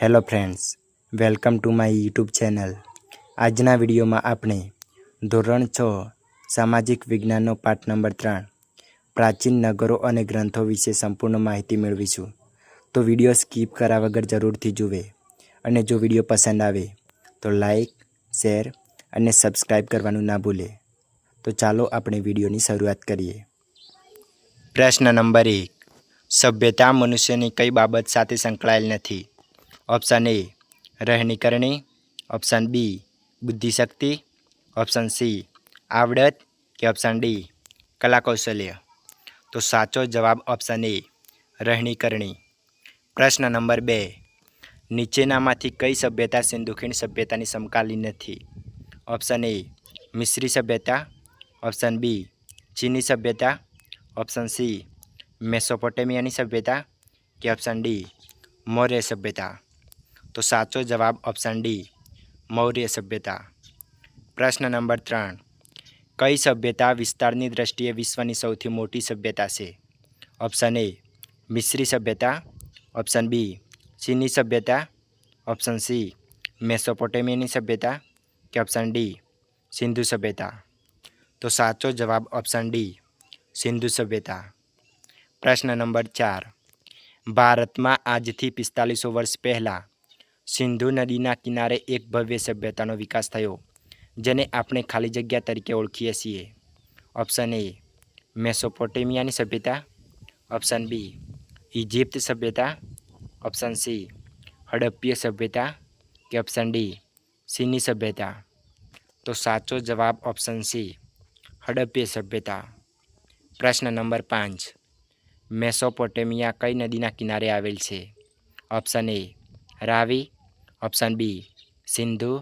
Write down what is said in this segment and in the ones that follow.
Hello friends, welcome to my YouTube channel. આજના વિડીયોમાં આપણે ધોરણ 6 સામાજિક વિજ્ઞાનનો પાઠ નંબર 3 પ્રાચીન નગરો અને ગ્રંથો વિશે સંપૂર્ણ માહિતી મેળવીશું. તો વિડીયો સ્કીપ કર્યા વગર જરૂરથી જુએ અને જો વિડીયો પસંદ આવે તો લાઈક, શેર અને સબસ્ક્રાઈબ કરવાનું ના ભૂલે. તો ચાલો આપણે વિડીયોની શરૂઆત કરીએ. પ્રશ્ન નંબર 1. સભ્યતા મનુષ્યની કઈ બાબત સાથે સંકળાયેલ નથી? ઓપ્શન એ રહેણી કરણી, ઓપ્શન બી બુદ્ધિશક્તિ, ઓપ્શન સી આવડત કે ઓપ્શન ડી કલા કૌશલ્ય. તો સાચો જવાબ ઓપ્શન એ રહેણી કરણી. પ્રશ્ન નંબર 2. નીચેનામાંથી કઈ સભ્યતા સિંધુ ખીણ સભ્યતાની સમકાલીન નથી? ઓપ્શન એ મિસ્રી સભ્યતા, ઓપ્શન બી ચીની સભ્યતા, ઓપ્શન સી મેસોપોટેમિયાની સભ્યતા કે ઓપ્શન ડી મૌર્ય સભ્યતા. તો સાચો જવાબ ઓપ્શન ડી મૌર્ય સભ્યતા. પ્રશ્ન નંબર 3. કઈ સભ્યતા વિસ્તારની દ્રષ્ટિએ વિશ્વની સૌથી મોટી સભ્યતા છે? ઓપ્શન એ મિસ્રી સભ્યતા, ઓપ્શન બી ચીની સભ્યતા, ઓપ્શન સી મેસોપોટેમિયાની સભ્યતા કે ઓપ્શન ડી સિંધુ સભ્યતા. તો સાચો જવાબ ઓપ્શન ડી સિંધુ સભ્યતા. પ્રશ્ન નંબર 4. ભારતમાં આજથી 4500 વર્ષ પહેલાં સિંધુ નદીના કિનારે એક ભવ્ય સભ્યતાનો વિકાસ થયો, જેને આપણે ખાલી જગ્યા તરીકે ઓળખીએ છીએ. ઓપ્શન એ મેસોપોટેમિયાની સભ્યતા, ઓપ્શન બી ઇજિપ્ત સભ્યતા, ઓપ્શન સી હડપ્પીય સભ્યતા કે ઓપ્શન ડી ચીની સભ્યતા. તો સાચો જવાબ ઓપ્શન સી હડપ્પીય સભ્યતા. પ્રશ્ન નંબર 5. મેસોપોટેમિયા કઈ નદીના કિનારે આવેલ છે? Option A Ravi, option B Sindhu,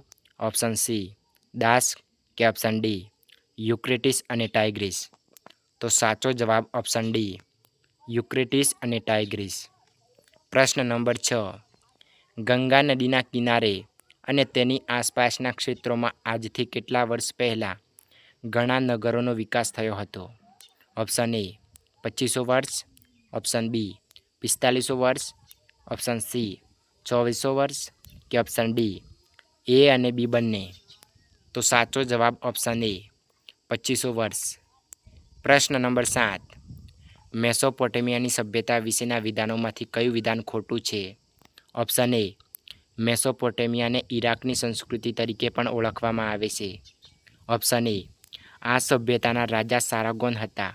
option C દાસ કે ઓપ્શન ડી યુક્રેટિસ અને ટાઇગ્રીસ. તો સાચો જવાબ ઓપ્શન ડી યુક્રેટિસ અને ટાઇગ્રીસ. પ્રશ્ન નંબર 6. ગંગા નદીના કિનારે અને તેની આસપાસના ક્ષેત્રોમાં આજથી કેટલા વર્ષ પહેલાં ઘણા નગરોનો વિકાસ થયો હતો? ઓપ્શન એ 2500 વર્ષ, ઓપ્શન બી 4500 વર્ષ, ઓપ્શન સી 2400 વર્ષ કે ઓપ્શન ડી એ અને બી બંને. તો સાચો જવાબ ઓપ્શન એ 2500 વર્ષ. પ્રશ્ન નંબર 7. મેસોપોટેમિયાની સભ્યતા વિશેના વિધાનોમાંથી કયું વિધાન ખોટું છે? ઓપ્શન એ મેસોપોટેમિયાને ઈરાકની સંસ્કૃતિ તરીકે પણ ઓળખવામાં આવે છે. ઓપ્શન એ આ સભ્યતાના રાજા સારાગોન હતા,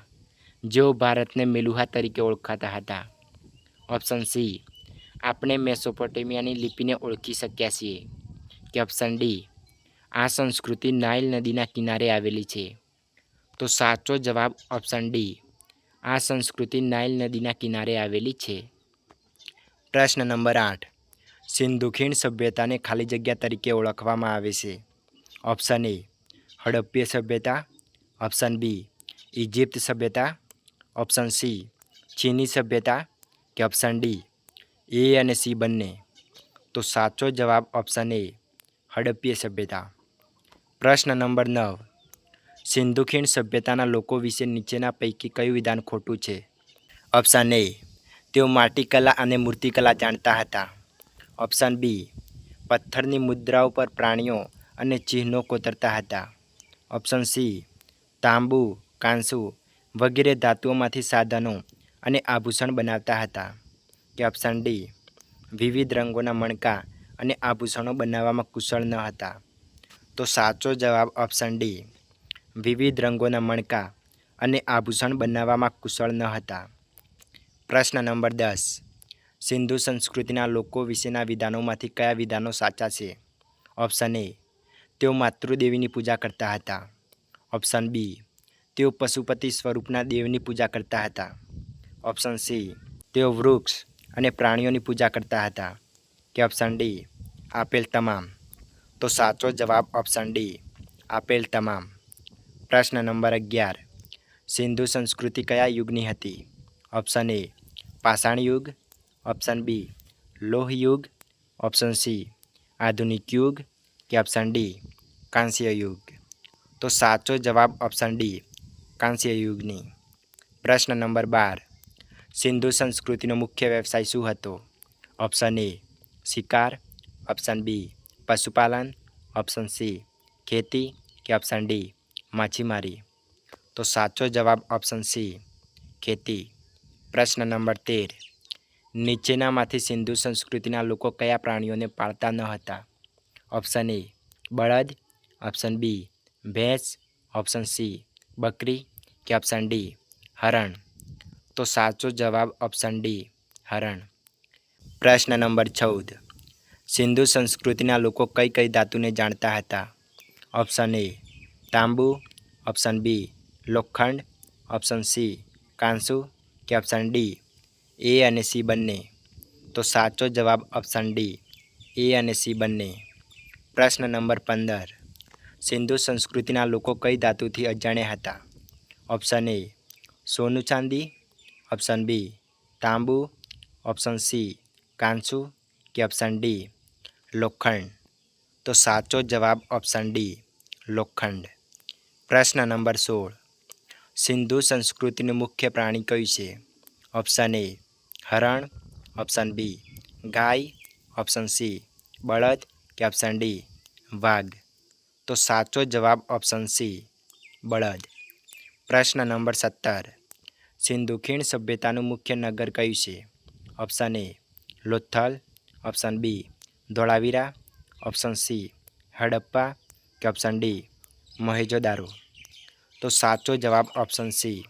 જેઓ ભારતને મેલુહા તરીકે ઓળખાતા હતા. ઓપ્શન સી આપણે મેસોપોટેમિયાની લિપિને ઓળખી શક્યા છીએ કે ઓપ્શન ડી આ સંસ્કૃતિ નાઇલ નદીના કિનારે આવેલી છે. તો સાચો જવાબ ઓપ્શન ડી આ સંસ્કૃતિ નાઇલ નદીના કિનારે આવેલી છે. પ્રશ્ન નંબર 8. સિંધુ ખીણ સભ્યતાને ખાલી જગ્યા તરીકે ઓળખવામાં આવે છે. ઓપ્શન એ હડપ્પીય સભ્યતા, ઓપ્શન બી ઇજિપ્ત સભ્યતા, ઓપ્શન સી ચીની સભ્યતા કે ઓપ્શન ડી એ અને સી બંને. તો સાચો જવાબ ઓપ્શન એ હડપ્પીય સભ્યતા. પ્રશ્ન નંબર 9. સિંધુ ખીણ સભ્યતાના લોકો વિશે નીચેના પૈકી કયું વિધાન ખોટું છે? ઓપ્શન એ તેઓ માટીકલા અને મૂર્તિકલા જાણતા હતા. ઓપ્શન બી પથ્થરની મુદ્રાઓ પર પ્રાણીઓ અને ચિહ્નો કોતરતા હતા. ઓપ્શન સી તાંબુ, કાંસુ વગેરે ધાતુઓમાંથી સાધનો અને આભૂષણ બનાવતા હતા કે ઓપ્શન ડી વિવિધ રંગોના મણકા અને આભૂષણો બનાવવામાં કુશળ ન હતા. તો સાચો જવાબ ઓપ્શન ડી વિવિધ રંગોના મણકા અને આભૂષણ બનાવવામાં કુશળ ન હતા. પ્રશ્ન નંબર 10. સિંધુ સંસ્કૃતિના લોકો વિશેના વિધાનોમાંથી કયા વિધાનો સાચા છે? ઓપ્શન એ તેઓ માતૃદેવીની પૂજા કરતા હતા. ઓપ્શન બી તેઓ પશુપતિ સ્વરૂપના દેવની પૂજા કરતા હતા. ઓપ્શન સી તેઓ વૃક્ષ અને પ્રાણીઓની પૂજા કરતા હતા કે ઓપ્શન ડી આપેલ તમામ. તો સાચો જવાબ ઓપ્શન ડી આપેલ તમામ. પ્રશ્ન નંબર 11. સિંધુ સંસ્કૃતિ કયા યુગની હતી? ઓપ્શન એ પાષાણ યુગ, ઓપ્શન બી લોહ યુગ, ઓપ્શન સી આધુનિક યુગ કે ઓપ્શન ડી કાંસ્ય યુગ. તો સાચો જવાબ ઓપ્શન ડી કાંસ્ય યુગની. પ્રશ્ન નંબર 12. સિંધુ સંસ્કૃતિનો મુખ્ય વ્યવસાય શું હતો? ઓપ્શન એ શિકાર, ઓપ્શન બી પશુપાલન, ઓપ્શન સી ખેતી કે ઓપ્શન ડી માછીમારી? તો સાચો જવાબ ઓપ્શન સી ખેતી. પ્રશ્ન નંબર 13. નીચેનામાંથી સિંધુ સંસ્કૃતિના લોકો કયા પ્રાણીઓને પાળતા ન હતા? ઓપ્શન એ બળદ, ઓપ્શન બી ભેંસ, ઓપ્શન સી બકરી કે ઓપ્શન ડી હરણ? તો સાચો જવાબ ઓપ્શન ડી હરણ. પ્રશ્ન નંબર 14. સિંધુ સંસ્કૃતિના લોકો કઈ કઈ ધાતુને જાણતા હતા? ઓપ્શન એ તાંબુ, ઓપ્શન બી લોખંડ, ઓપ્શન સી કાંસુ કે ઓપ્શન ડી એ અને સી બંને? તો સાચો જવાબ ઓપ્શન ડી એ અને સી બંને. પ્રશ્ન નંબર 15. સિંધુ સંસ્કૃતિના લોકો કઈ ધાતુથી અજાણ્યા હતા? ઓપ્શન એ સોનું ચાંદી, ઓપ્શન બી તાંબુ, ઓપ્શન સી કાંસુ કે ઓપ્શન ડી લોખંડ? તો સાચો જવાબ ઓપ્શન ડી લોખંડ. પ્રશ્ન નંબર 16. સિંધુ સંસ્કૃતિનું મુખ્ય પ્રાણી કયું છે? ઓપ્શન એ હરણ, ઓપ્શન બી ગાય, ઓપ્શન સી બળદ કે ઓપ્શન ડી વાઘ? તો સાચો જવાબ ઓપ્શન સી બળદ. પ્રશ્ન નંબર 17. સિંધુ ખીણ સભ્યતાનું મુખ્ય નગર કયું છે? Option A Lothal, option B Dholavira, option C Harappa કે ઓપ્શન ડી મોહેંજો-દારો? તો સાચો જવાબ ઓપ્શન સી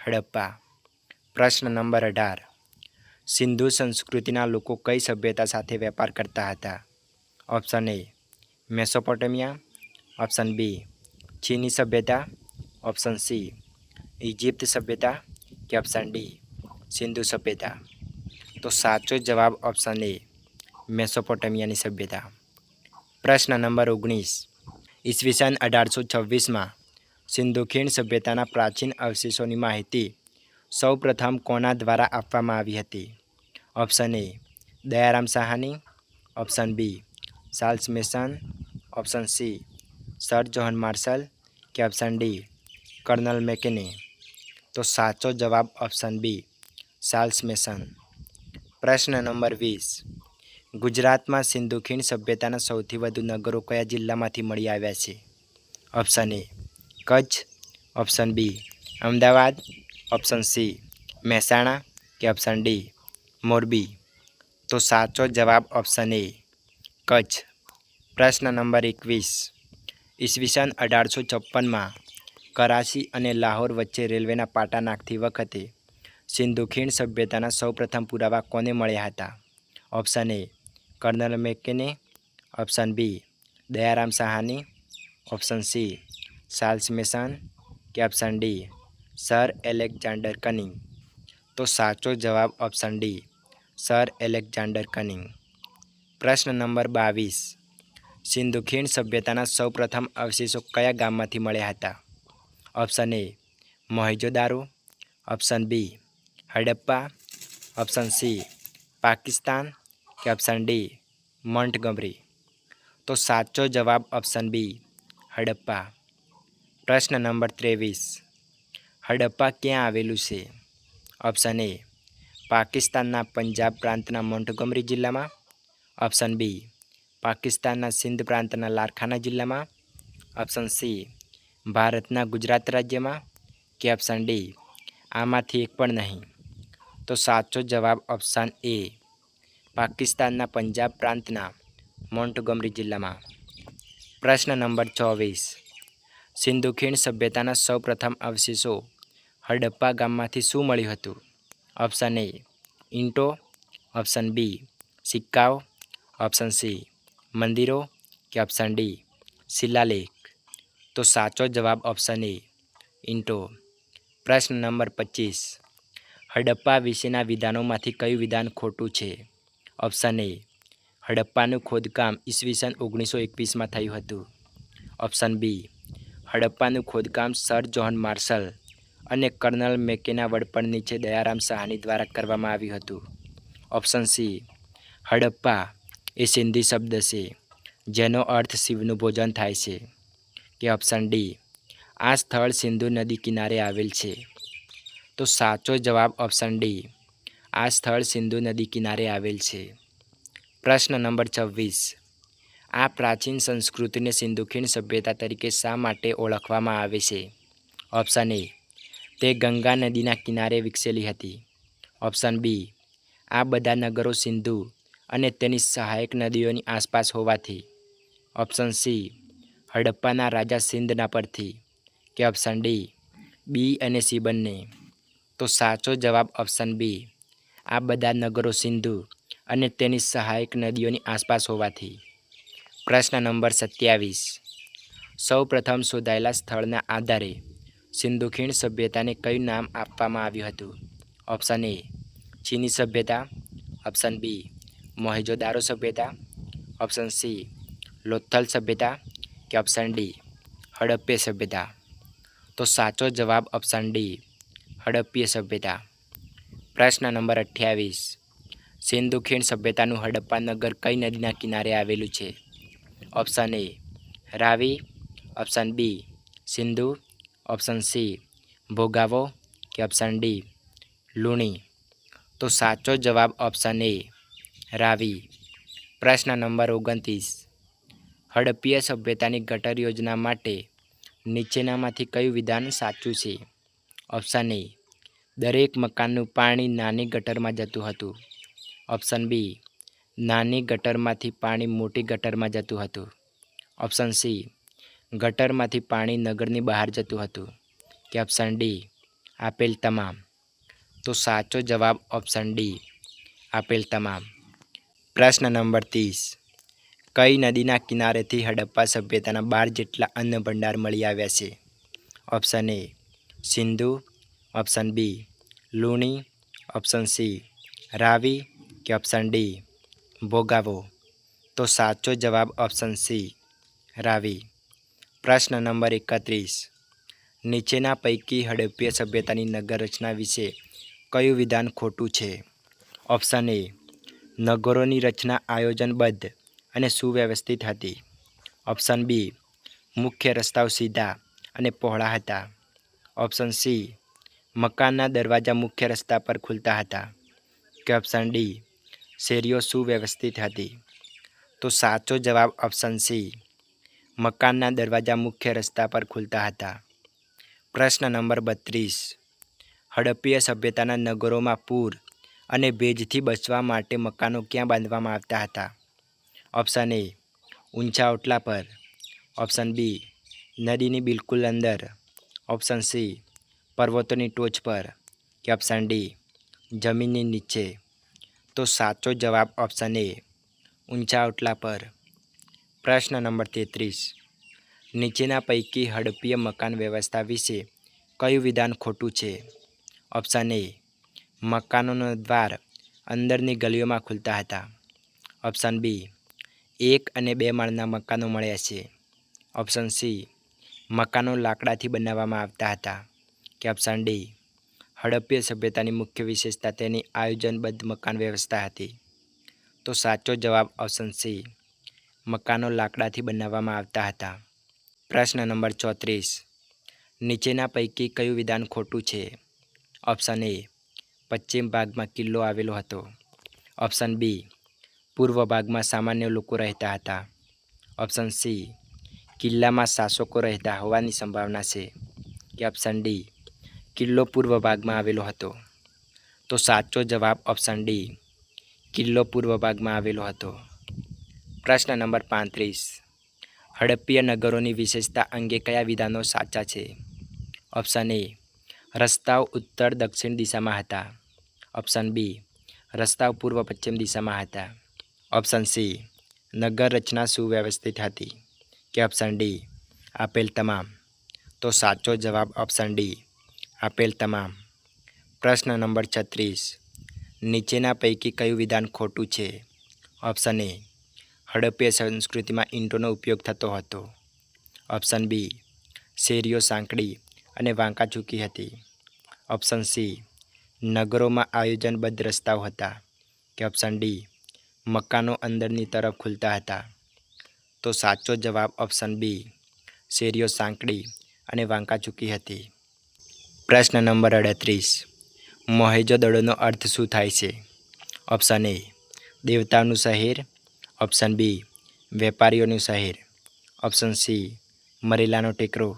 હડપ્પા. પ્રશ્ન નંબર 18. સિંધુ સંસ્કૃતિના લોકો કઈ સભ્યતા સાથે વેપાર કરતા હતા? Option A Mesopotamia, option B ચીની સભ્યતા, ઓપ્શન સી ઇજિપ્ત સભ્યતા કે ઓપ્શન ડી સિંધુ સભ્યતા? તો સાચો જવાબ ઓપ્શન એ મેસોપોટેમિયાની સભ્યતા. પ્રશ્ન નંબર 19. ઈસવીસન 1826માં સિંધુ ખીણ સભ્યતાના પ્રાચીન અવશેષોની માહિતી સૌપ્રથમ કોના દ્વારા આપવામાં આવી હતી? Option A Dayaram Sahni, option B Charles Masson, option C Sir John Marshall કે ઓપ્શન ડી કર્નલ મેકેને? તો સાચો જવાબ ઓપ્શન બી ચાર્લ્સ મેસન. પ્રશ્ન નંબર 20. ગુજરાતમાં સિંધુ ખીણ સભ્યતાના સૌથી વધુ નગરો કયા જિલ્લામાંથી મળી આવ્યા છે? Option A Kutch, option B Ahmedabad, option C Mehsana કે ઓપ્શન ડી મોરબી? તો સાચો જવાબ ઓપ્શન એ કચ્છ. પ્રશ્ન નંબર 21. ઈસવીસન 1856માં કરાચી અને લાહોર વચ્ચે રેલવેના પાટા નાખતી વખતે સિંધુ ખીણ સભ્યતાના સૌપ્રથમ પુરાવા કોને મળ્યા હતા? Option A Colonel Mackay, option B Dayaram Sahni, option C Charles Masson કે option D Sir Alexander Cunningham? તો સાચો જવાબ option D Sir Alexander Cunningham. પ્રશ્ન નંબર 22. સિંધુ ખીણ સભ્યતાના સૌપ્રથમ અવશેષો કયા ગામમાંથી મળ્યા હતા? Option A Mohenjodaro, option B Harappa, option C Pakistan કે ઓપ્શન ડી મોન્ટગમરી? તો સાચો જવાબ ઓપ્શન બી હડપ્પા. પ્રશ્ન નંબર 23. હડપ્પા ક્યાં આવેલું છે? ઓપ્શન એ પાકિસ્તાનના પંજાબ પ્રાંતના મોન્ટગમરી જિલ્લામાં, ઓપ્શન બી પાકિસ્તાનના સિંધ પ્રાંતના લારખાના જિલ્લામાં, ઓપ્શન સી ભારતના ગુજરાત રાજ્યમાં કે ઓપ્શન ડી આમાંથી એક પણ નહીં? તો સાચો જવાબ ઓપ્શન એ પાકિસ્તાનના પંજાબ પ્રાંતના મોન્ટગમરી જિલ્લામાં. પ્રશ્ન નંબર 24. સિંધુ ખીણ સભ્યતાના સૌપ્રથમ અવશેષો હડપ્પા ગામમાંથી શું મળ્યું હતું? ઓપ્શન એ ઈંટો, ઓપ્શન બી સિક્કાઓ, ઓપ્શન સી મંદિરો કે ઓપ્શન ડી શિલાલેખ? તો સાચો જવાબ ઓપ્શન એ ઈંટો. પ્રશ્ન નંબર 25. હડપ્પા વિશેના વિધાનોમાંથી કયું વિધાન ખોટું છે? ઓપ્શન એ હડપ્પાનું ખોદકામ ઈસવીસન 1921માં થયું હતું, ઓપ્શન બી હડપ્પાનું ખોદકામ સર જોહન માર્શલ અને કર્નલ મેકેના વડપણ નીચે દયારામ સાહાની દ્વારા કરવામાં આવ્યું હતું, ઓપ્શન સી હડપ્પા એ સિંધી શબ્દ છે જેનો અર્થ શિવનું ભોજન થાય છે, કે ઓપ્શન ડી આ સ્થળ સિંધુ નદી કિનારે આવેલ છે? તો સાચો જવાબ ઓપ્શન ડી આ સ્થળ સિંધુ નદી કિનારે આવેલ છે. પ્રશ્ન નંબર 26. આ પ્રાચીન સંસ્કૃતિને સિંધુ ખીણ સભ્યતા તરીકે શા માટે ઓળખવામાં આવે છે? ઓપ્શન એ, તે ગંગા નદીના કિનારે વિકસેલી હતી. ઓપ્શન બી, આ બધા નગરો સિંધુ અને તેની સહાયક નદીઓની આસપાસ હોવાથી. ઓપ્શન સી, હડપ્પાના રાજા સિંધના પરથી. કે ઓપ્શન ડી, બી અને સી બંને. તો સાચો જવાબ ઓપ્શન બી, આ બધા નગરો સિંધુ અને તેની સહાયક નદીઓની આસપાસ હોવાથી. પ્રશ્ન નંબર 27. સૌ પ્રથમ શોધાયેલા સ્થળના આધારે સિંધુ ખીણ સભ્યતાને કયું નામ આપવામાં આવ્યું હતું? ઓપ્શન એ, ચીની સભ્યતા. ઓપ્શન બી, મોહેંજો-દારો સભ્યતા. ઓપ્શન સી, લોથલ સભ્યતા. કે ઓપ્શન ડી, હડપ્પા સભ્યતા. તો સાચો જવાબ ઓપ્શન ડી, હડપ્પા સભ્યતા. પ્રશ્ન નંબર 28. સિંધુ ખીણ સભ્યતાનું હડપ્પા નગર કઈ નદીના કિનારે આવેલું છે? Option A, Ravi. Option B, Sindhu. Option C, Bhogavo. કે ઓપ્શન ડી, લુણી. તો સાચો જવાબ ઓપ્શન એ, રાવી. પ્રશ્ન નંબર 29. હડપ્પા સભ્યતાની ગટર યોજના માટે નીચેનામાંથી કયું વિધાન સાચું છે? ઓપ્શન એ, દરેક મકાનનું પાણી નાની ગટરમાં જતું હતું. ઓપ્શન બી, નાની ગટરમાંથી પાણી મોટી ગટરમાં જતું હતું. ઓપ્શન સી, ગટરમાંથી પાણી નગરની બહાર જતું હતું. કે ઓપ્શન ડી, આપેલ તમામ. તો સાચો જવાબ ઓપ્શન ડી, આપેલ તમામ. પ્રશ્ન નંબર 30. કઈ નદીના કિનારેથી હડપ્પા સભ્યતાના 12 જેટલા અન્ન ભંડાર મળી આવ્યા છે? Option A, Sindhu. Option B, Luni. Option C, Ravi. કે ઓપ્શન ડી, ભોગાવો. તો સાચો જવાબ ઓપ્શન સી, રાવી. પ્રશ્ન નંબર 31. નીચેના પૈકી હડપ્પા સભ્યતાની નગર રચના વિશે કયું વિધાન ખોટું છે? ઓપ્શન એ, નગરોની રચના આયોજનબદ્ધ અને સુવ્યવસ્થિત હતી. ઓપ્શન બી, મુખ્ય રસ્તાઓ સીધા અને પહોળા હતા. ઓપ્શન સી, મકાનના દરવાજા મુખ્ય રસ્તા પર ખુલતા હતા. કે ઓપ્શન ડી, શેરીઓ સુવ્યવસ્થિત હતી. તો સાચો જવાબ ઓપ્શન સી, મકાનના દરવાજા મુખ્ય રસ્તા પર ખુલતા હતા. પ્રશ્ન નંબર 32. હડપ્પા સભ્યતાના નગરોમાં પૂર અને ભેજથી બચવા માટે મકાનો ક્યાં બાંધવામાં આવતા હતા? ઓપ્શન એ, ઊંચા ઓટલા પર. ઓપ્શન બી, નદીની બિલકુલ અંદર. ઓપ્શન સી, પર્વતોની ટોચ પર. કે ઓપ્શન ડી, જમીનની નીચે. તો સાચો જવાબ ઓપ્શન એ, ઊંચા ઓટલા પર. પ્રશ્ન નંબર 33. નીચેના પૈકી હડપ્પા મકાન વ્યવસ્થા વિશે કયું વિધાન ખોટું છે? ઓપ્શન એ, મકાનોનો દ્વાર અંદરની ગલીઓમાં ખુલતા હતા. ઓપ્શન બી, 1 અને 2 માળના મકાનો મળ્યા છે. ઓપ્શન સી, મકાનો લાકડાથી બનાવવામાં આવતા હતા. કે ઓપ્શન ડી, હડપ્પા સભ્યતાની મુખ્ય વિશેષતા તેની આયોજનબદ્ધ મકાન વ્યવસ્થા હતી. તો સાચો જવાબ ઓપ્શન સી, મકાનો લાકડાથી બનાવવામાં આવતા હતા. પ્રશ્ન નંબર 34. નીચેના પૈકી કયું વિધાન ખોટું છે? ઓપ્શન એ, પશ્ચિમ ભાગમાં કિલ્લો આવેલો હતો. ઓપ્શન બી, પૂર્વ ભાગમાં સામાન્ય લોકો રહેતા હતા. ઓપ્શન સી, કિલ્લામાં શાસકો રહેતા હોવાની સંભાવના છે. કે ઓપ્શન ડી, કિલ્લો પૂર્વ ભાગમાં આવેલો હતો. તો સાચો જવાબ ઓપ્શન ડી, કિલ્લો પૂર્વ ભાગમાં આવેલો હતો. પ્રશ્ન નંબર 35. હડપ્પા નગરોની વિશેષતા અંગે કયા વિધાનો સાચા છે? ઓપ્શન એ, રસ્તાઓ ઉત્તર દક્ષિણ દિશામાં હતા. ઓપ્શન બી, રસ્તાઓ પૂર્વ પશ્ચિમ દિશામાં હતા. ઓપ્શન સી, નગર રચના સુવ્યવસ્થિત હતી. કે ઓપ્શન ડી, આપેલ તમામ. તો સાચો જવાબ ઓપ્શન ડી, આપેલ તમામ. પ્રશ્ન નંબર 36. નીચેના પૈકી કયું વિધાન ખોટું છે? ઓપ્શન એ, હડપ્પા સંસ્કૃતિમાં ઈંટોનો ઉપયોગ થતો હતો. ઓપ્શન બી, શેરીઓ સાંકડી અને વાંકા ચૂકી હતી. ઓપ્શન સી, નગરોમાં આયોજનબદ્ધ રસ્તાઓ હતા. કે ઓપ્શન ડી, મકાનો અંદરની તરફ ખુલતા હતા. તો સાચો જવાબ ઓપ્શન બી, શેરીઓ સાંકડી અને વાંકા ચૂકી હતી. પ્રશ્ન નંબર 38. મોહેંજો-દડોનો અર્થ શું થાય છે? ઓપ્શન એ, દેવતાનું શહેર. ઓપ્શન બી વેપારીઓનું શહેર, ઓપ્શન સી મરેલાનો ટેકરો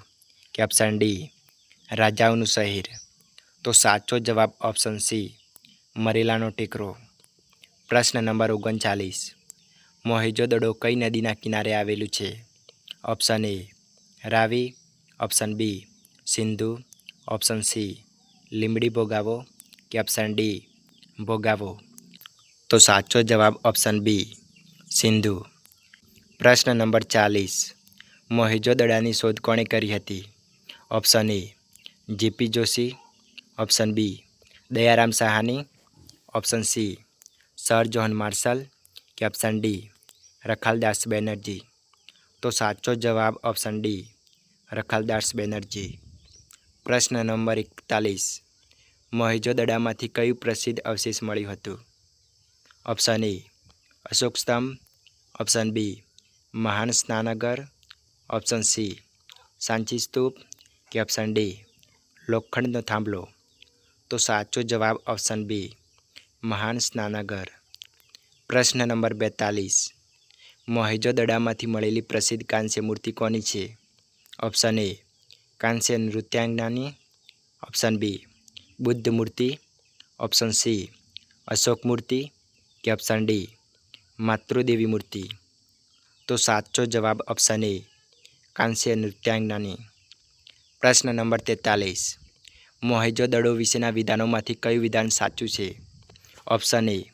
કે ઓપ્શન ડી રાજાઓનું શહેર. તો સાચો જવાબ ઓપ્શન સી મરેલાનો ટેકરો. પ્રશ્ન નંબર 39, મોહેંજો-દડો કઈ નદીના કિનારે આવેલું છે? Option A Ravi, option B Sindhu, option C Limbdi Bhogavo કે ઓપ્શન ડી ભોગાવો. તો સાચો જવાબ ઓપ્શન બી સિંધુ. પ્રશ્ન નંબર 40, મોહેંજો-દડાની શોધ કોણે કરી હતી? Option A JP Joshi, option B Dayaram Sahni, option C Sir John Marshall કે ઓપ્શન ડી રખાલદાસ બેનર્જી. તો સાચો જવાબ ઓપ્શન ડી રખાલદાસ બેનર્જી. પ્રશ્ન નંબર 41, મોહેંજો-દડામાંથી કયું પ્રસિદ્ધ અવશેષ મળ્યું હતું? ઓપ્શન એ અશોક સ્તંભ, ઓપ્શન બી મહાન સ્નાનગર, ઓપ્શન સી સાંચી સ્તૂપ કે ઓપ્શન ડી લોખંડનો થાંભલો. તો સાચો જવાબ ઓપ્શન બી મહાન સ્નાનગર. પ્રશ્ન નંબર 42, મોહેંજો-દડામાંથી મળેલી પ્રસિદ્ધ કાંસ્ય મૂર્તિ કોની છે? ઓપ્શન એ કાંસ્ય નૃત્યાંગનાની, ઓપ્શન બી બુદ્ધ મૂર્તિ, ઓપ્શન સી અશોક મૂર્તિ કે ઓપ્શન ડી માતૃદેવી મૂર્તિ. તો સાચો જવાબ ઓપ્શન એ કાંસ્ય નૃત્યાંગનાની. પ્રશ્ન નંબર 43, મોહેંજો-દડો વિશેના વિધાનોમાંથી કયું વિધાન સાચું છે? ઓપ્શન એ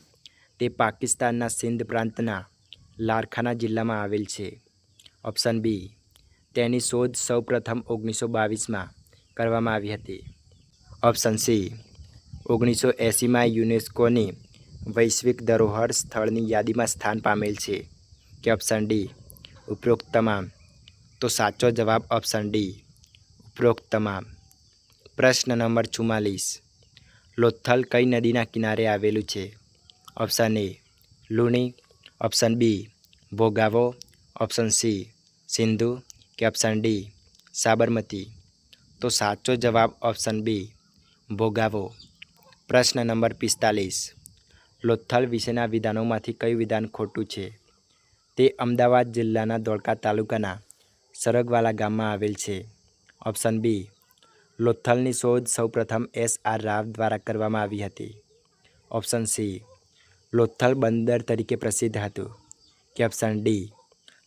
તે પાકિસ્તાનના સિંધ પ્રાંતના લારખાના જિલ્લામાં આવેલ છે, ઓપ્શન બી તેની શોધ સૌપ્રથમ 1922માં કરવામાં આવી હતી, ઓપ્શન સી 1980માં યુનેસ્કોની વૈશ્વિક ધરોહર સ્થળની યાદીમાં સ્થાન પામેલ છે કે ઓપ્શન ડી ઉપરોક્ત તમામ. તો સાચો જવાબ ઓપ્શન ડી ઉપરોક્ત તમામ. પ્રશ્ન નંબર 44, લોથલ કઈ નદીના કિનારે આવેલું છે? Option A Luni, option B Bhogavo, option C Sindhu કે ઓપ્શન ડી સાબરમતી. તો સાચો જવાબ ઓપ્શન બી ભોગાવો. પ્રશ્ન નંબર 45, લોથલ વિશેના વિધાનોમાંથી કયું વિધાન ખોટું છે? તે અમદાવાદ જિલ્લાના ધોળકા તાલુકાના સરગવાલા ગામમાં આવેલ છે, ઓપ્શન બી લોથલની શોધ સૌપ્રથમ એસ.આર. રાવ દ્વારા કરવામાં આવી હતી, ઓપ્શન સી લોથલ બંદર તરીકે પ્રસિદ્ધ હતું કે ઓપ્શન ડી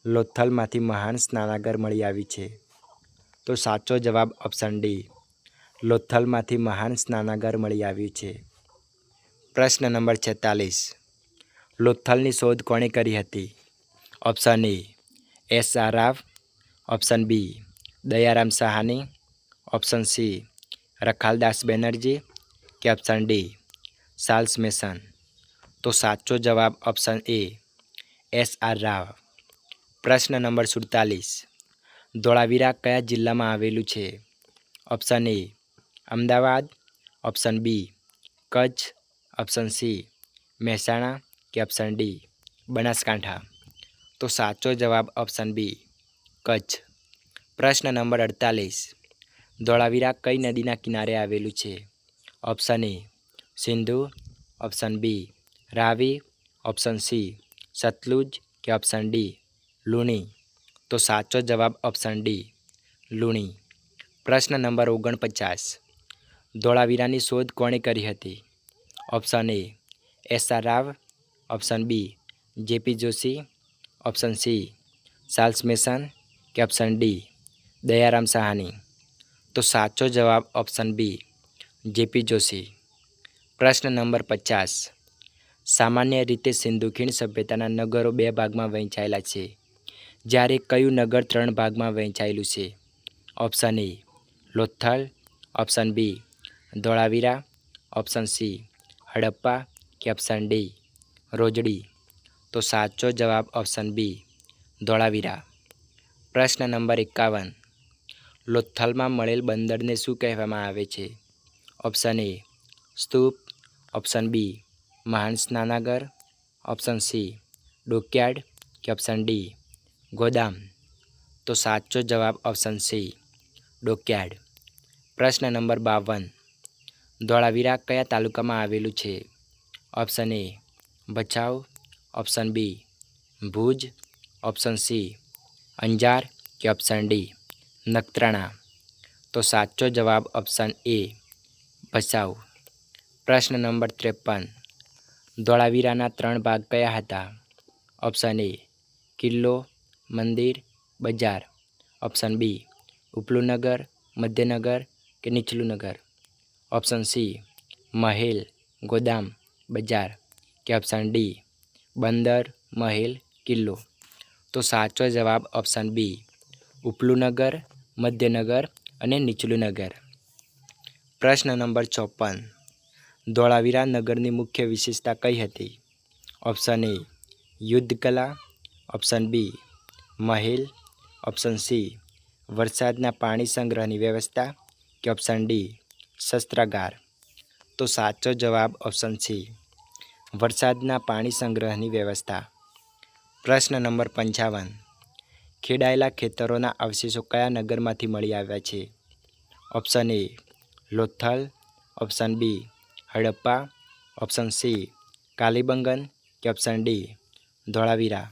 લોથલમાંથી મહાન સ્નાનાગર મળી આવી છે. તો સાચો જવાબ ઓપ્શન ડી લોથલમાંથી મહાન સ્નાનાગર મળી આવ્યું છે. પ્રશ્ન નંબર 46, લોથલની શોધ કોણે કરી હતી? Option A SR. Rao, option B Dayaram Sahni, option C Rakhaldas Banerjee કે ઓપ્શન ડી ચાર્લ્સ મેસન. તો સાચો જવાબ ઓપ્શન એ એસ.આર. રાવ. પ્રશ્ન નંબર 47, ધોળાવીરા કયા જિલ્લામાં આવેલું છે? Option A Ahmedabad, option B Kutch, option C Mehsana કે ઓપ્શન ડી બનાસકાંઠા. તો સાચો જવાબ ઓપ્શન બી કચ્છ. પ્રશ્ન નંબર 48, ધોળાવીરા કઈ નદીના કિનારે આવેલું છે? Option A Sindhu, option B Ravi, option C Sutlej કે ઓપ્શન ડી લુણી. તો સાચો જવાબ ઓપ્શન ડી લુણી. પ્રશ્ન નંબર 49, ધોળાવીરાની શોધ કોણે કરી હતી? Option A SR. Rao, option B JP Joshi, option C Charles Masson કે ઓપ્શન ડી દયારામ સાહાની. તો સાચો જવાબ ઓપ્શન બી જેપી જોશી. પ્રશ્ન નંબર 50, સામાન્ય રીતે સિંધુ ખીણ સભ્યતાના નગરો બે ભાગમાં વહેંચાયેલા છે, જ્યારે કયું નગર 3 ભાગમાં વહેંચાયેલું છે? Option A Lothal, option B Dholavira, option C Harappa કે ઓપ્શન ડી રોજડી. તો સાચો જવાબ ઓપ્શન બી ધોળાવીરા. પ્રશ્ન નંબર 51, લોથલમાં મળેલ બંદરને શું કહેવામાં આવે છે? ઓપ્શન એ સ્તૂપ, ઓપ્શન બી મહાન સ્નાનાગર, ઓપ્શન સી ડોકયાર્ડ કે ઓપ્શન ડી ગોદામ. તો સાચો જવાબ ઓપ્શન સી ડોકયાર્ડ. પ્રશ્ન નંબર 52, ધોળાવીરા કયા તાલુકામાં આવેલું છે? Option A Bhachau, option B Bhuj, option C Anjar કે ઓપ્શન ડી નખત્રાણા? તો સાચો જવાબ ઓપ્શન એ ભચાઉ. પ્રશ્ન નંબર 53. ધોળાવીરાના 3 ભાગ કયા હતા? ઓપ્શન એ કિલ્લો, મંદિર, બજાર. ઓપ્શન બી ઉપલું નગર, મધ્યનગર કે નીચલું નગર. ઓપ્શન સી મહેલ, ગોદામ, બજાર કે ઓપ્શન ડી બંદર, મહેલ, કિલ્લો. તો સાચો જવાબ ઓપ્શન બી ઉપલું નગર, મધ્યનગર અને નીચલું નગર. પ્રશ્ન નંબર 54. ધોળાવીરા નગરની મુખ્ય વિશેષતા કઈ હતી? ઓપ્શન એ યુદ્ધ કલા, ઓપ્શન બી મહેલ, ઓપ્શન સી વરસાદના પાણી સંગ્રહની વ્યવસ્થા કે ઓપ્શન ડી શસ્ત્રાગાર. તો સાચો જવાબ ઓપ્શન સી વરસાદના પાણી સંગ્રહની વ્યવસ્થા. પ્રશ્ન નંબર 55. ખેડાયેલા ખેતરોના અવશેષો કયા નગરમાંથી મળી આવ્યા છે? Option A Lothal, option B Harappa, option C Kalibangan કે ઓપ્શન ડી ધોળાવીરા.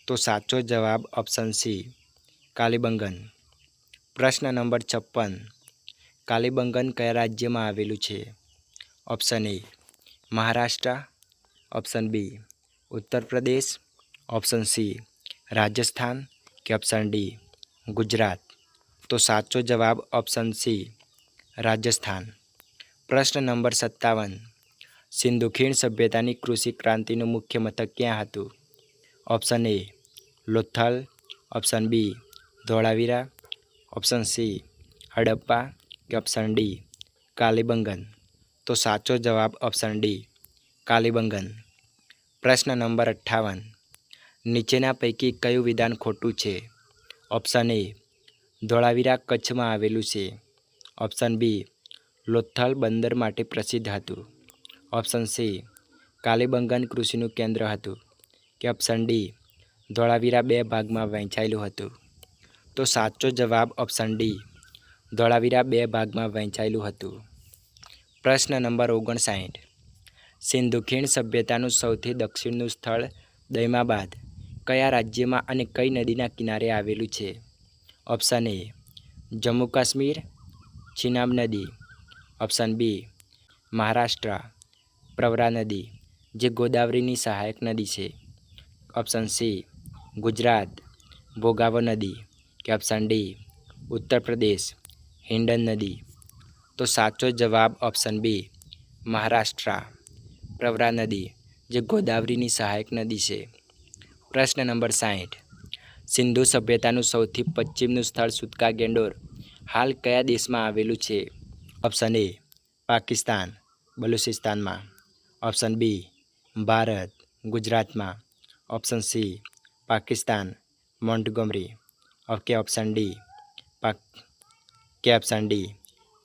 તો સાચો જવાબ ઓપ્શન સી કાલીબંગન. પ્રશ્ન નંબર 56. કાલીબંગન કયા રાજ્યમાં આવેલું છે? Option A Maharashtra, option B Uttar Pradesh, option C Rajasthan કે ઓપ્શન ડી ગુજરાત. તો સાચો જવાબ ઓપ્શન સી રાજસ્થાન. પ્રશ્ન નંબર 57. સિંધુ ખીણ સભ્યતાની કૃષિ ક્રાંતિનું મુખ્ય મથક ક્યાં હતું? Option A Lothal, option B Dholavira, option C Harappa કે ઓપ્શન ડી કાલીબંગન. તો સાચો જવાબ ઓપ્શન ડી કાલીબંગન. પ્રશ્ન નંબર 58. નીચેના પૈકી કયું વિધાન ખોટું છે? ઓપ્શન એ ધોળાવીરા કચ્છમાં આવેલું છે, ઓપ્શન બી લોથલ બંદર માટે પ્રસિદ્ધ હતું, ઓપ્શન સી કાલીબંગન કૃષિનું કેન્દ્ર હતું કે ઓપ્શન ડી ધોળાવીરા 2 ભાગમાં વહેંચાયેલું હતું. તો સાચો જવાબ ઓપ્શન ડી ધોળાવીરા 2 ભાગમાં વહેંચાયેલું હતું. પ્રશ્ન નંબર 59. સિંધુ ખીણ સભ્યતાનું સૌથી દક્ષિણનું સ્થળ દૈમાબાદ કયા રાજ્યમાં અને કઈ નદીના કિનારે આવેલું છે? ઓપ્શન એ જમ્મુ કાશ્મીર, ચિનાબ નદી, ઓપ્શન બી મહારાષ્ટ્ર પ્રવરા નદી જે ગોદાવરીની સહાયક નદી છે, ઓપ્શન સી ગુજરાત ભોગાવો નદી કે ઓપ્શન ડી ઉત્તર પ્રદેશ હિંડન નદી. તો સાચો જવાબ ઓપ્શન બી મહારાષ્ટ્ર પ્રવરા નદી જે ગોદાવરીની સહાયક નદી છે. પ્રશ્ન નંબર 60. સિંધુ સભ્યતાનું સૌથી પશ્ચિમનું સ્થળ સુતકા ગેંડોર હાલ કયા દેશમાં આવેલું છે? ઓપ્શન એ પાકિસ્તાન બલુચિસ્તાનમાં, ઓપ્શન બી ભારત ગુજરાતમાં, ઓપ્શન સી પાકિસ્તાન મોન્ટગોમરી કે ઓપ્શન ડી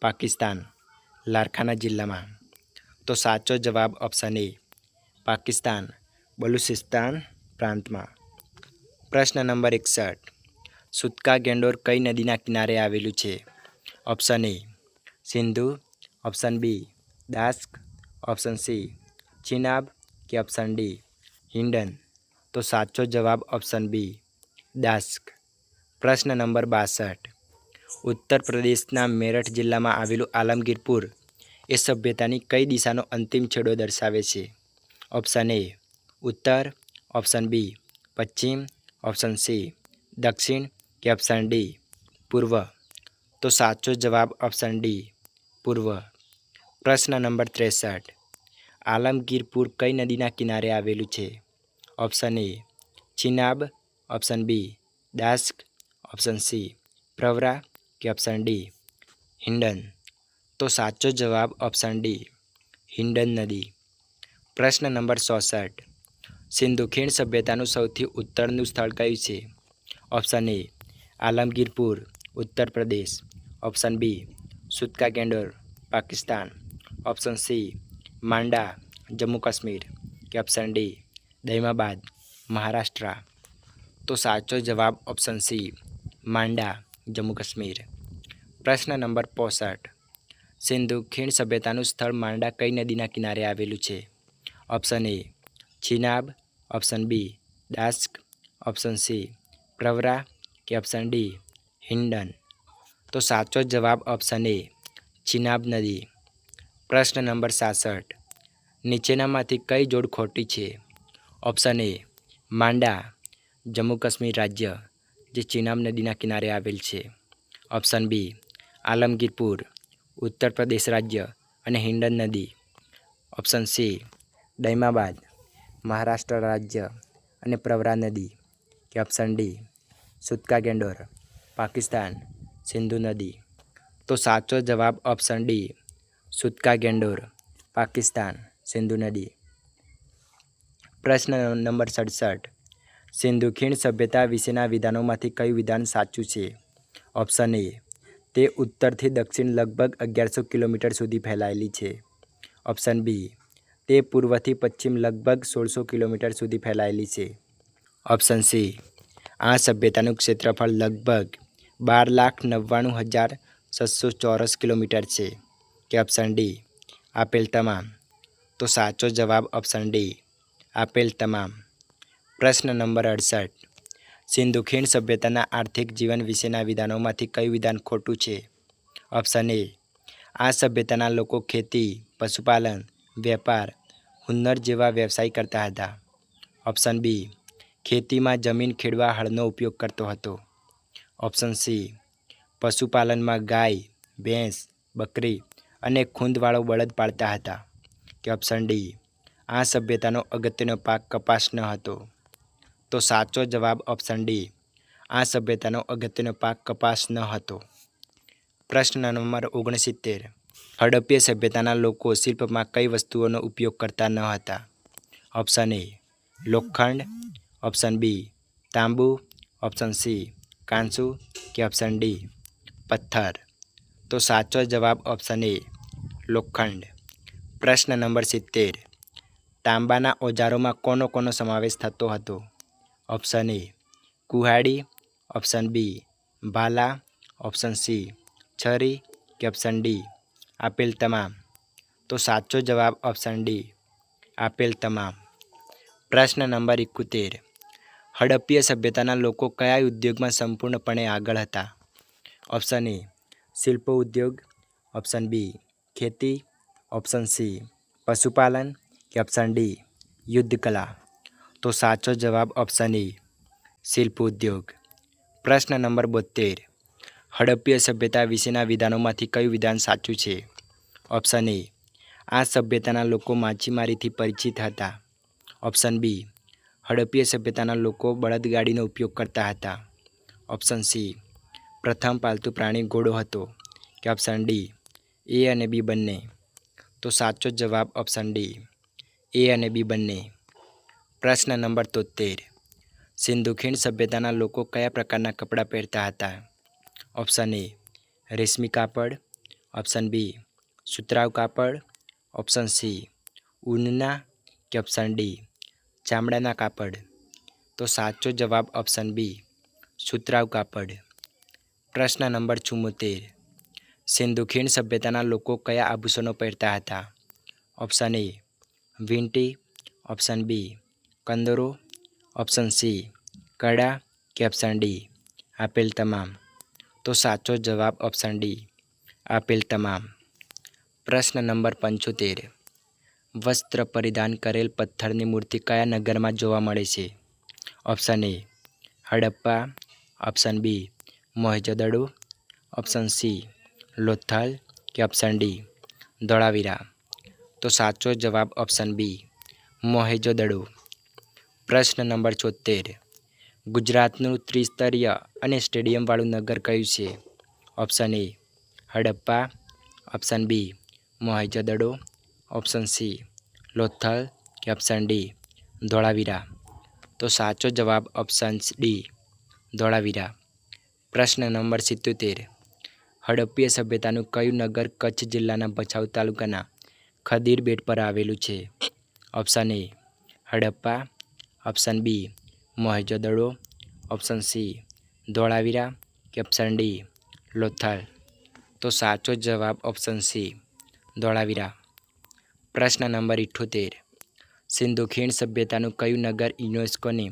પાકિસ્તાન લારકાના જિલ્લામાં. તો સાચો જવાબ ઓપ્શન એ પાકિસ્તાન બલુચિસ્તાન પ્રાંતમાં. પ્રશ્ન નંબર 61. સુતકા ગેંડોર કઈ નદીના કિનારે આવેલું છે? Option A Sindhu, option B દાસ્ક, ઓપ્શન સી ચિનાબ કે ઓપ્શન ડી હિંડન. તો સાચો જવાબ ઓપ્શન બી દાસ્ક. પ્રશ્ન નંબર 62. ઉત્તર પ્રદેશના મેરઠ જિલ્લામાં આવેલું આલમગીરપુર એ સભ્યતાની કઈ દિશાનો અંતિમ છેડો દર્શાવે છે? ઓપ્શન એ ઉત્તર, ઓપ્શન બી પશ્ચિમ, ઓપ્શન સી દક્ષિણ કે ઓપ્શન ડી પૂર્વ. તો સાચો જવાબ ઓપ્શન ડી પૂર્વ. પ્રશ્ન નંબર 63. આલમગીરપુર કઈ નદીના કિનારે આવેલું છે? Option A Chenab, option B દાસ્ક, ઓપ્શન સી પ્રવરા કે ઓપ્શન ડી હિંડન. તો સાચો જવાબ ઓપ્શન ડી હિંડન નદી. પ્રશ્ન નંબર 64. સિંધુ ખીણ સભ્યતાનું સૌથી ઉત્તરનું સ્થળ કયું છે? ઓપ્શન એ Alamgirpur Uttar Pradesh, option B Sutkagen Dor Pakistan, option C Manda Jammu Kashmir કે ઓપ્શન ડી દૈમાબાદ મહારાષ્ટ્ર. તો સાચો જવાબ ઓપ્શન સી માંડા જમ્મુ કાશ્મીર. પ્રશ્ન નંબર 65. સિંધુ ખીણ સભ્યતાનું સ્થળ માંડા કઈ નદીના કિનારે આવેલું છે? Option A Chenab, option B દાસ્ક, ઓપ્શન સી પ્રવરા કે ઓપ્શન ડી હિન્ડન? તો સાચો જવાબ ઓપ્શન એ ચિનાબ નદી. પ્રશ્ન નંબર 66. નીચેનામાંથી કઈ જોડ ખોટી છે? ઓપ્શન એ માંડા, જમ્મુ કાશ્મીર રાજ્ય, જે ચિનાબ નદીના કિનારે આવેલ છે. ઓપ્શન બી આલમગીરપુર, ઉત્તર પ્રદેશ રાજ્ય અને હિન્ડન નદી. ઓપ્શન સી દૈમાબાદ, મહારાષ્ટ્ર રાજ્ય અને પ્રવરા નદી. કે ઓપ્શન ડી સુતકા ગેંડોર, પાકિસ્તાન, સિંધુ નદી? તો સાચો જવાબ ઓપ્શન ડી સુતકા ગેંડોર, પાકિસ્તાન, સિંધુ નદી. પ્રશ્ન નંબર 67. સિંધુ ખીણ સભ્યતા વિશેના વિધાનોમાંથી કયું વિધાન સાચું છે? ઓપ્શન એ તે ઉત્તરથી દક્ષિણ લગભગ 1100 કિલોમીટર સુધી ફેલાયેલી છે. ઓપ્શન બી તે પૂર્વથી પશ્ચિમ લગભગ 1600 કિલોમીટર સુધી ફેલાયેલી છે. ઓપ્શન સી આ સભ્યતાનું ક્ષેત્રફળ લગભગ 12,99,600 ચોરસ કિલોમીટર છે. કે ઓપ્શન ડી આપેલ તમામ? તો સાચો જવાબ ઓપ્શન ડી આપેલ તમામ. પ્રશ્ન નંબર 68. સિંધુ ખીણ સભ્યતાના આર્થિક જીવન વિશેના વિધાનોમાંથી કયું વિધાન ખોટું છે? ઓપ્શન એ આ સભ્યતાના લોકો ખેતી, પશુપાલન, વેપાર, હુન્નર જેવા વ્યવસાય કરતા હતા. ઓપ્શન બી ખેતીમાં જમીન ખેડવા હળનો ઉપયોગ કરતો હતો. ઓપ્શન સી પશુપાલનમાં ગાય, ભેંસ, બકરી અને ખૂંદવાળો બળદ પાળતા હતા. કે ઓપ્શન ડી આ સભ્યતાનો અગત્યનો પાક કપાસ ન હતો. તો સાચો જવાબ ઓપ્શન ડી આ સભ્યતાનો અગત્યનો પાક કપાસ ન હતો. પ્રશ્ન નંબર 69. હડપ્પીય સભ્યતાના લોકો શિલ્પમાં કઈ વસ્તુઓનો ઉપયોગ કરતા ન હતા? ઓપ્શન એ લોખંડ, ઓપ્શન બી તાંબુ, ઓપ્શન સી કાંસુ કે ઓપ્શન ડી પથ્થર? તો સાચો જવાબ ઓપ્શન એ લોખંડ. પ્રશ્ન નંબર 70. તાંબાના ઓજારોમાં કોનો સમાવેશ થતો હતો? ઓપ્શન એ કુહાડી, ઓપ્શન બી ભાલા, ઓપ્શન સી છરી કે ઓપ્શન ડી આપેલ તમામ? તો સાચો જવાબ ઓપ્શન ડી આપેલ તમામ. પ્રશ્ન નંબર 71. હડપ્પીય સભ્યતાના લોકો કયા ઉદ્યોગમાં સંપૂર્ણપણે આગળ હતા? ઓપ્શન એ શિલ્પ ઉદ્યોગ, ઓપ્શન બી ખેતી, ઓપ્શન સી પશુપાલન કે ઓપ્શન ડી યુદ્ધકલા? તો સાચો જવાબ ઓપ્શન એ શિલ્પ ઉદ્યોગ. પ્રશ્ન નંબર 72. હડપ્પીય સભ્યતા વિશેના વિધાનોમાંથી કયું વિધાન સાચું છે? ઓપ્શન એ આ સભ્યતાના લોકો માછીમારીથી પરિચિત હતા. ઓપ્શન બી હડપ્પીય સભ્યતાના લોકો બળદગાડીનો ઉપયોગ કરતા હતા. ઓપ્શન સી પ્રથમ પાલતુ પ્રાણી ઘોડો હતો. કે ઓપ્શન ડી એ અને બી બંને? તો સાચો જવાબ ઓપ્શન ડી એ અને બી બંને. પ્રશ્ન નંબર 73. સિંધુ ખીણ સભ્યતાના લોકો કયા પ્રકારના કપડાં પહેરતા હતા? ઓપ્શન એ રેશમી કાપડ, ઓપ્શન બી સુતરાઉ કાપડ, ઓપ્શન સી ઊનના કે ઓપ્શન ડી ચામડાના કાપડ? તો સાચો જવાબ ઓપ્શન બી સુતરાઉ કાપડ. પ્રશ્ન નંબર 74. સિંધુ ખીણ સભ્યતાના લોકો કયા આભૂષણો પહેરતા હતા? ઓપ્શન એ વીંટી, ઓપ્શન બી કંદરો, ઓપ્શન સી કડા કે ઓપ્શન ડી આપેલ તમામ? તો સાચો જવાબ ઓપ્શન ડી આપેલ તમામ. પ્રશ્ન નંબર 75. વસ્ત્ર પરિધાન કરેલ પથ્થરની મૂર્તિ કયા નગરમાં જોવા મળે છે? Option A Harappa, option B Mohenjodaro, option C Lothal કે ઓપ્શન ડી ધોળાવીરા? તો સાચો જવાબ ઓપ્શન બી મોહેંજો-દડો. પ્રશ્ન નંબર 76. ગુજરાતનું ત્રિસ્તરીય અને સ્ટેડિયમવાળું નગર કયું છે? Option A Harappa, option B Mohenjodaro, option C Lothal કે ઓપ્શન ડી ધોળાવીરા? તો સાચો જવાબ ઓપ્શન ડી ધોળાવીરા. પ્રશ્ન નંબર 77. હડપ્પીય સભ્યતાનું કયું નગર કચ્છ જિલ્લાના ભચાઉ તાલુકાના ખદીર બેટ પર આવેલું છે? Option A Harappa, option B Mohenjodaro, option C Dholavira કે ઓપ્શન ડી લોથલ? તો સાચો જવાબ ઓપ્શન સી ધોળાવીરા. પ્રશ્ન નંબર 78. સિંધુ ખીણ સભ્યતાનું કયું નગર યુનેસ્કોની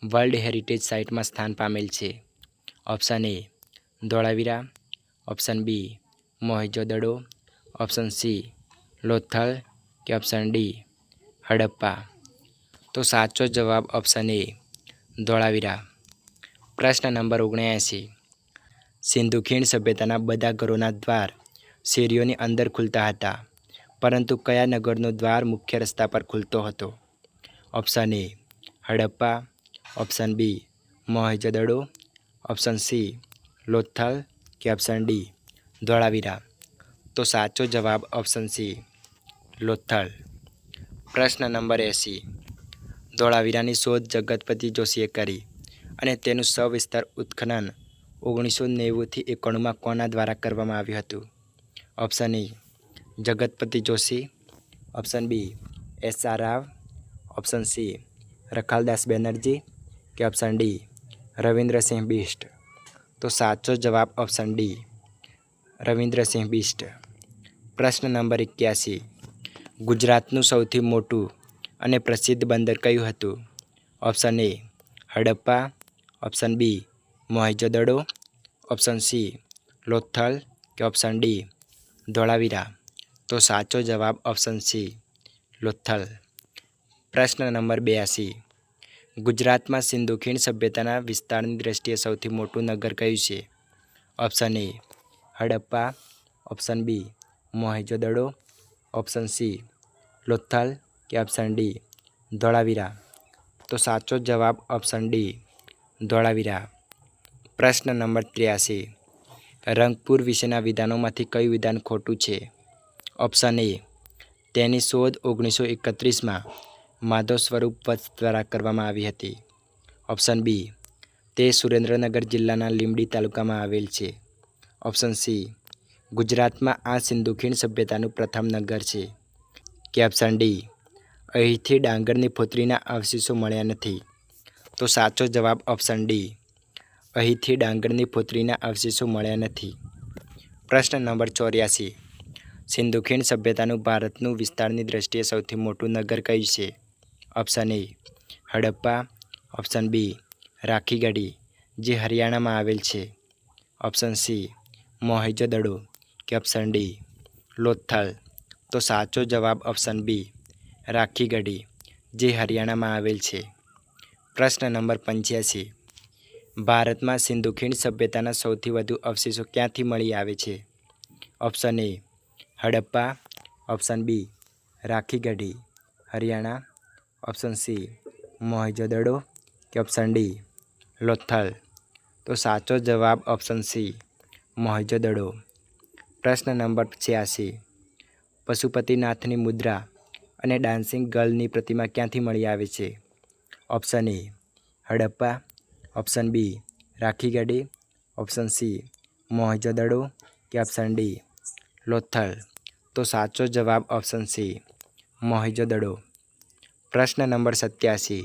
વર્લ્ડ હેરિટેજ સાઇટમાં સ્થાન પામેલ છે? Option A Dholavira, option B Mohenjodaro, option C Lothal કે ઓપ્શન ડી હડપ્પા. તો સાચો જવાબ ઓપ્શન એ ધોળાવીરા. પ્રશ્ન નંબર 79. સિંધુ ખીણ સભ્યતાના બધા ઘરોના દ્વાર શેરીઓની અંદર ખુલતા હતા, પરંતુ કયા નગરનો દ્વાર મુખ્ય રસ્તા પર ખુલતો હતો? Option A Harappa, option B Mohenjodaro, option C Lothal કે ઓપ્શન ડી ધોળાવીરા. તો સાચો જવાબ ઓપ્શન સી લોથલ. પ્રશ્ન નંબર 80. ધોળાવીરાની શોધ જગતપતિ જોશીએ કરી અને તેનું સવિસ્તાર ઉત્ખનન 1990થી 91માં કોના દ્વારા કરવામાં આવ્યું હતું? Option A Jagatpati Joshi, option B SR. Rao, option C Rakhaldas Banerjee કે ઓપ્શન ડી રવિન્દ્રસિંહ બિષ્ટ. તો સાચો જવાબ ઓપ્શન ડી રવિન્દ્રસિંહ બિષ્ટ. પ્રશ્ન નંબર 81. ગુજરાતનું સૌથી મોટું અને પ્રસિદ્ધ બંદર કયું હતું? Option A Harappa, option B Mohenjodaro, option C Lothal કે ઓપ્શન ડી ધોળાવીરા. તો સાચો જવાબ ઓપ્શન સી લોથલ. પ્રશ્ન નંબર 82. ગુજરાતમાં સિંધુ ખીણ સભ્યતાના વિસ્તારની દ્રષ્ટિએ સૌથી મોટું નગર કયું છે? Option A Harappa, option B Mohenjodaro, option C Lothal કે ઓપ્શન ડી ધોળાવીરા. તો સાચો જવાબ ઓપ્શન ડી ધોળાવીરા. પ્રશ્ન નંબર 83. રંગપુર વિશેના વિધાનોમાંથી કયું વિધાન ખોટું છે? ઓપ્શન એ તેની શોધ 1931માં માધવ સ્વરૂપ વત્સ દ્વારા કરવામાં આવી હતી. ઓપ્શન બી તે સુરેન્દ્રનગર જિલ્લાના લીંબડી તાલુકામાં આવેલ છે. ઓપ્શન સી ગુજરાતમાં આ સિંધુ ખીણ સભ્યતાનું પ્રથમ નગર છે. કે ઓપ્શન ડી અહીંથી ડાંગરની ફોતરીના અવશેષો મળ્યા નથી. તો સાચો જવાબ ઓપ્શન ડી અહીંથી ડાંગરની ફોતરીના અવશેષો મળ્યા નથી. પ્રશ્ન નંબર 84. સિંધુ ખીણ સભ્યતાનું ભારતનું વિસ્તારની દ્રષ્ટિએ સૌથી મોટું નગર કયું છે? Option A Harappa, option B Rakhigarhi જે હરિયાણામાં આવેલ છે, ઓપ્શન સી મોહેંજો-દડો કે ઓપ્શન ડી લોથલ. તો સાચો જવાબ ઓપ્શન બી રાખીગઢી જે હરિયાણામાં આવેલ છે. પ્રશ્ન નંબર 85. ભારતમાં સિંધુ ખીણ સભ્યતાના સૌથી વધુ અવશેષો ક્યાંથી મળી આવે છે? Option A Harappa, option B Rakhigarhi Haryana, option C Mohenjodaro કે ઓપ્શન ડી લોથલ. તો સાચો જવાબ ઓપ્શન સી મોહેંજો-દડો. પ્રશ્ન નંબર 86. પશુપતિનાથની મુદ્રા અને ડાન્સિંગ ગર્લની પ્રતિમા ક્યાંથી મળી આવે છે? Option A Harappa, option B Rakhigarhi, option C Mohenjodaro કે ઓપ્શન ડી લોથલ. તો સાચો જવાબ ઓપ્શન સી મોહેંજો-દડો. પ્રશ્ન નંબર 87.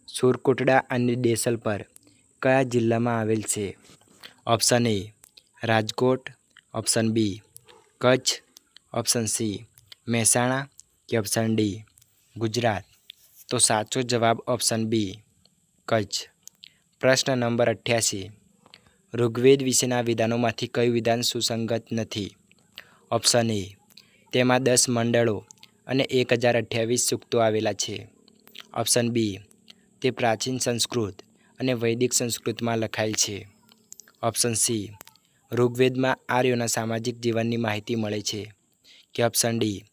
સુરકોટડા અને દેસલપર કયા જિલ્લામાં આવેલ છે? Option A Rajkot, option B Kutch, option C Mehsana કે ઓપ્શન ડી ગુજરાત. તો સાચો જવાબ ઓપ્શન બી કચ્છ. પ્રશ્ન નંબર 88. ઋગ્વેદ વિશેના વિધાનોમાંથી કયું વિધાન સુસંગત નથી? ઓપ્શન એ તેમાં 10 મંડળો અને 1028 સૂક્તો આવેલા છે, ઓપ્શન બી તે પ્રાચીન સંસ્કૃત અને વૈદિક સંસ્કૃતમાં લખાયેલ છે, ઓપ્શન સી ઋગ્વેદમાં આર્યોના સામાજિક જીવનની માહિતી મળે છે, કે ઓપ્શન ડી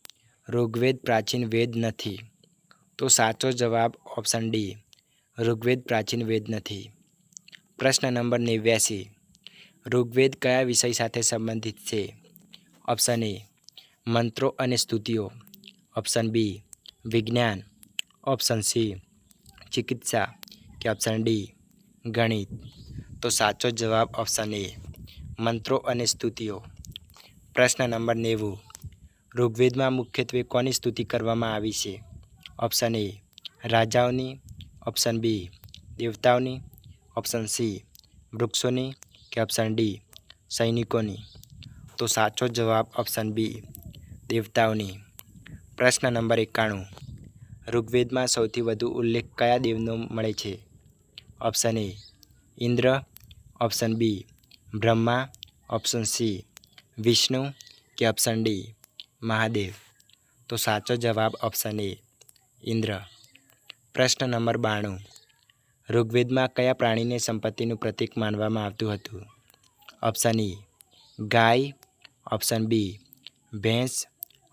ઋગ્વેદ પ્રાચીન વેદ નથી. તો સાચો જવાબ ઓપ્શન ડી ઋગ્વેદ પ્રાચીન વેદ નથી. પ્રશ્ન નંબર 89. ઋગ્વેદ કયા વિષય સાથે સંબંધિત છે? ઓપ્શન એ મંત્રો અને સ્તુતિઓ, ઓપ્શન બી વિજ્ઞાન, ઓપ્શન સી ચિકિત્સા કે ઓપ્શન ડી ગણિત. તો સાચો જવાબ ઓપ્શન એ મંત્રો અને સ્તુતિઓ. પ્રશ્ન નંબર 90. ઋગ્વેદમાં મુખ્યત્વે કોની સ્તુતિ કરવામાં આવી છે? ઓપ્શન એ રાજાઓની, ઓપ્શન બી દેવતાઓની, ઓપ્શન સી વૃક્ષોની કે ઓપ્શન ડી સૈનિકોની. તો સાચો જવાબ ઓપ્શન બી દેવતાઓની. પ્રશ્ન નંબર 91. ઋગ્વેદમાં સૌથી વધુ ઉલ્લેખ કયા દેવનો મળે છે? Option A Indra, option B Brahma, option C Vishnu કે ઓપ્શન ડી મહાદેવ? તો સાચો જવાબ ઓપ્શન એ ઇન્દ્ર. પ્રશ્ન નંબર 92. ઋગ્વેદમાં કયા પ્રાણીને સંપત્તિનું પ્રતીક માનવામાં આવતું હતું? ઓપ્શન એ ગાય, ઓપ્શન બી ભેંસ,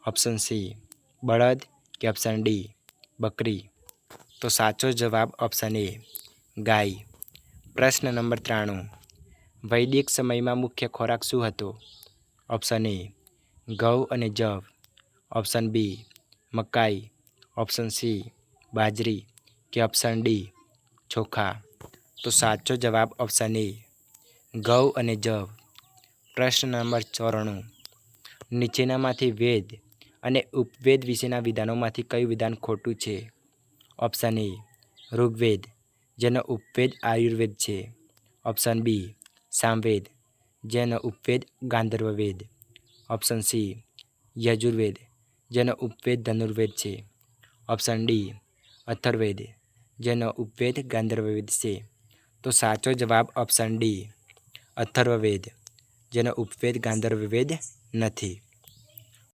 ઓપ્શન સી બળદ કે ઓપ્શન ડી બકરી? તો સાચો જવાબ ઓપ્શન એ ગાય. પ્રશ્ન નંબર 93. વૈદિક સમયમાં મુખ્ય ખોરાક શું હતો? ઓપ્શન એ ઘઉં અને જવ, ઓપ્શન બી મકાઈ, ઓપ્શન સી બાજરી કે ઓપ્શન ડી ચોખા? તો સાચો જવાબ ઓપ્શન એ ઘઉં અને જવ. પ્રશ્ન નંબર 94. નીચેનામાંથી વેદ અને ઉપવેદ વિશેના વિધાનોમાંથી કયું વિધાન ખોટું છે? ઓપ્શન એ ઋગ્વેદ, જેનો ઉપવેદ આયુર્વેદ છે, ઓપ્શન બી સામવેદ, જેનો ઉપવેદ ગાંધર્વવેદ, ઓપ્શન સી યજુર્વેદ, જેનો ઉપવેદ ધનુર્વેદ છે, ઓપ્શન ડી અથર્વવેદ, જેનો ઉપવેદ ગાંધર્વવેદ છે? તો સાચો જવાબ ઓપ્શન ડી અથર્વવેદ, જેનો ઉપવેદ ગાંધર્વવેદ નથી.